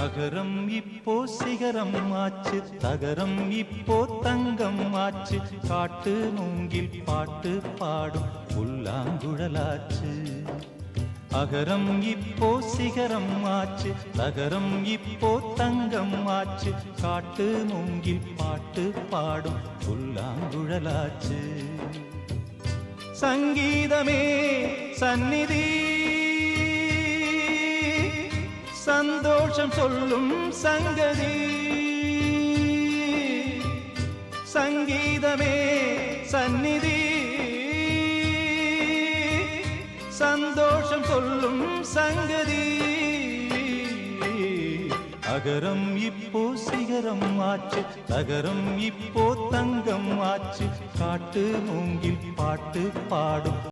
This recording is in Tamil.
அகரம் இப்போ சிகரம் ஆச்சு, தகரம் இப்போ தங்கம் ஆச்சு, காட்டு மூங்கில் பாட்டு பாடும் புல்லாங்குழலாச்சு. அகரம் இப்போ சிகரம் ஆச்சு, தகரம் இப்போ தங்கம் ஆச்சு, காட்டு மூங்கில் பாட்டு பாடும் புல்லாங்குழலாச்சு. சங்கீதமே சந்நிதி, சந்தோஷம் சொல்லும் சங்கதி. சங்கீதமே சந்நிதி, சந்தோஷம் சொல்லும் சங்கதி. அகரம் இப்போ சிகரம் ஆச்சு, தகரம் இப்போ தங்கம் ஆச்சு, காட்டு மூங்கில் பாட்டு பாடும்